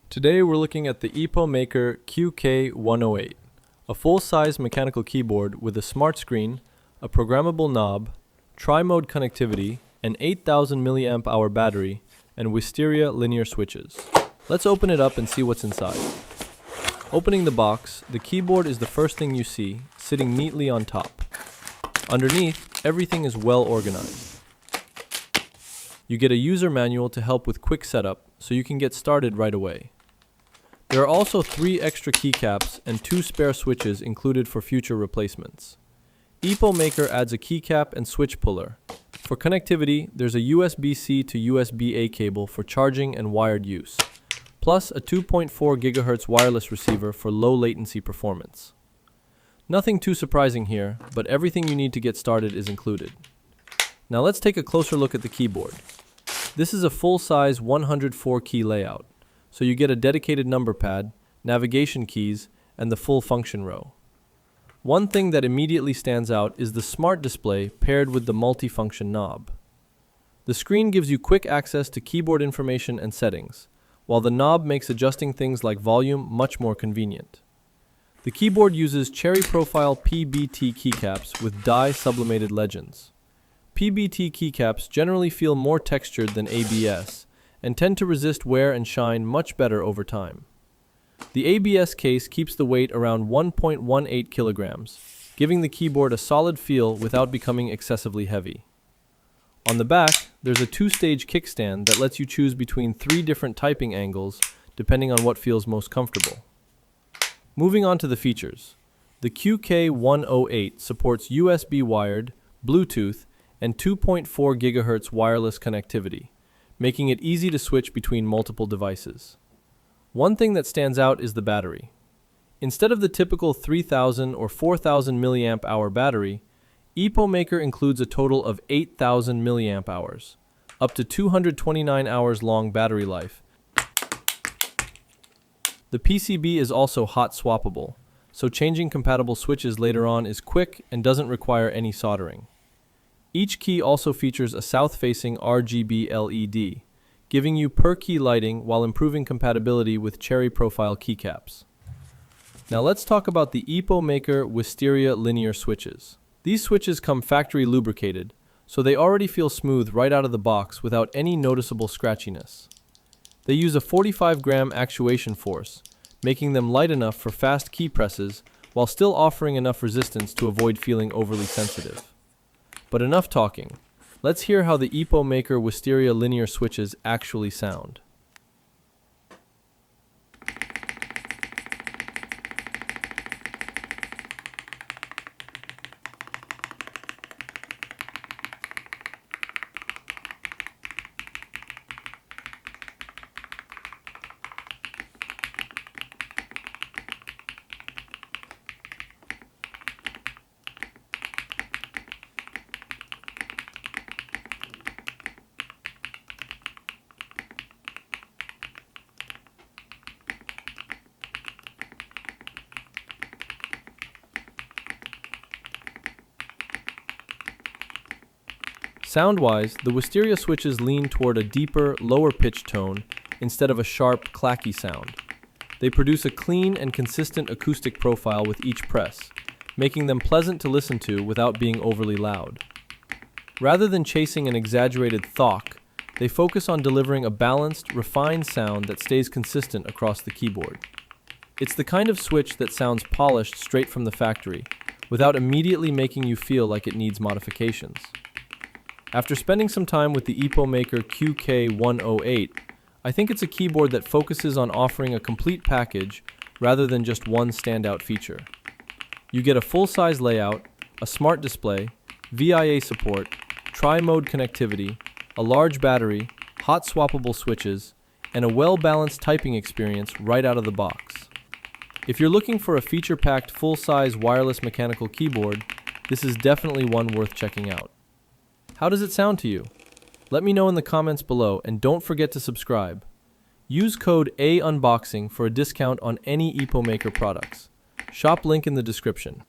Today we're looking at the EPOMAKER QK108, a full-size mechanical keyboard with a smart screen, a programmable knob, tri-mode connectivity, an 8000 mAh battery, and Wisteria linear switches. Let's open it up and see what's inside. Opening the box, the keyboard is the first thing you see, sitting neatly on top. Underneath, everything is well organized. You get a user manual to help with quick setup, so you can get started right away. There are also 3 extra keycaps and 2 spare switches included for future replacements. EPOMAKER adds a keycap and switch puller. For connectivity, there's a USB-C to USB-A cable for charging and wired use, plus a 2.4 GHz wireless receiver for low latency performance. Nothing too surprising here, but everything you need to get started is included. Now let's take a closer look at the keyboard. This is a full-size 104 key layout, so you get a dedicated number pad, navigation keys, and the full function row. One thing that immediately stands out is the smart display paired with the multifunction knob. The screen gives you quick access to keyboard information and settings, while the knob makes adjusting things like volume much more convenient. The keyboard uses cherry profile PBT keycaps with die sublimated legends. PBT keycaps generally feel more textured than ABS and tend to resist wear and shine much better over time. The ABS case keeps the weight around 1.18 kilograms, giving the keyboard a solid feel without becoming excessively heavy. On the back, there's a 2-stage kickstand that lets you choose between 3 different typing angles depending on what feels most comfortable. Moving on to the features. The QK108 supports USB wired, Bluetooth, and 2.4 GHz wireless connectivity, making it easy to switch between multiple devices. One thing that stands out is the battery. Instead of the typical 3000 or 4000 mAh battery, EPOMAKER includes a total of 8000 mAh, up to 229 hours long battery life. The PCB is also hot swappable, so changing compatible switches later on is quick and doesn't require any soldering. Each key also features a south-facing RGB LED, giving you per-key lighting while improving compatibility with cherry profile keycaps. Now let's talk about the EPOMAKER Wisteria linear switches. These switches come factory lubricated, so they already feel smooth right out of the box without any noticeable scratchiness. They use a 45-gram actuation force, making them light enough for fast key presses while still offering enough resistance to avoid feeling overly sensitive. But enough talking. Let's hear how the EPOMAKER Wisteria linear switches actually sound. Sound-wise, the Wisteria switches lean toward a deeper, lower-pitched tone instead of a sharp, clacky sound. They produce a clean and consistent acoustic profile with each press, making them pleasant to listen to without being overly loud. Rather than chasing an exaggerated thwack, they focus on delivering a balanced, refined sound that stays consistent across the keyboard. It's the kind of switch that sounds polished straight from the factory, without immediately making you feel like it needs modifications. After spending some time with the EPOMAKER QK108, I think it's a keyboard that focuses on offering a complete package rather than just one standout feature. You get a full-size layout, a smart display, VIA support, tri-mode connectivity, a large battery, hot swappable switches, and a well-balanced typing experience right out of the box. If you're looking for a feature-packed full-size wireless mechanical keyboard, this is definitely one worth checking out. How does it sound to you? Let me know in the comments below, and don't forget to subscribe. Use code AUNBOXING for a discount on any EPOMAKER products. Shop link in the description.